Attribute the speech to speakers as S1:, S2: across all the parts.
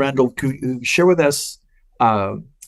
S1: Randall, could you share with us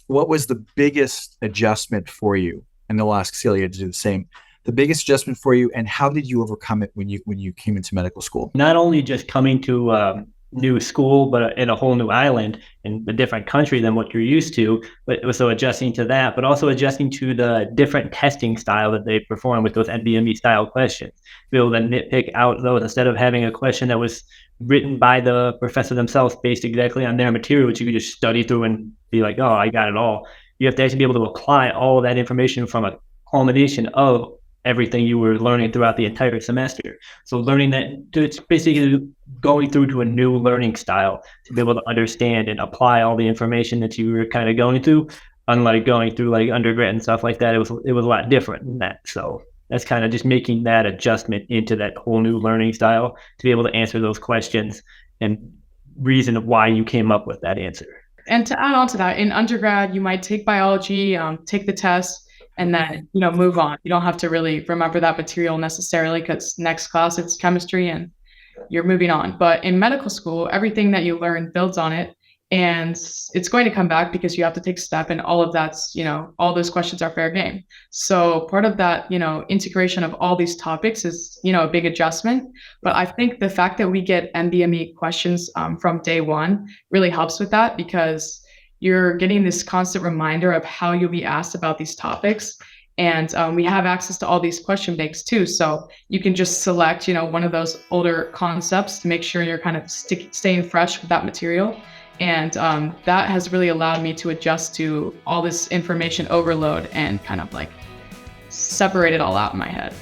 S1: what was the biggest adjustment for you? And they'll ask Celia to do the same. The biggest adjustment for you, and how did you overcome it when you came into medical school?
S2: Not only just coming to new school, but in a whole new island in a different country than what you're used to, but so adjusting to that, but also adjusting to the different testing style that they perform with those NBME style questions. Be able to nitpick out those instead of having a question that was written by the professor themselves based exactly on their material, which you could just study through and be like, oh, I got it all. You have to actually be able to apply all of that information from a culmination of everything you were learning throughout the entire semester. So learning that, it's basically going through to a new learning style to be able to understand and apply all the information that you were kind of going through. Unlike going through like undergrad and stuff like that, it was a lot different than that. So that's kind of just making that adjustment into that whole new learning style to be able to answer those questions and reason of why you came up with that answer.
S3: And to add on to that, in undergrad, you might take biology, take the test, and then, move on. You don't have to really remember that material necessarily because next class it's chemistry and you're moving on. But in medical school, everything that you learn builds on it, and it's going to come back because you have to take step, and all of that's, all those questions are fair game. So part of that, integration of all these topics is, a big adjustment. But I think the fact that we get NBME questions from day one really helps with that, because you're getting this constant reminder of how you'll be asked about these topics. And we have access to all these question banks too. So you can just select, one of those older concepts to make sure you're kind of staying fresh with that material. And that has really allowed me to adjust to all this information overload and kind of like separate it all out in my head.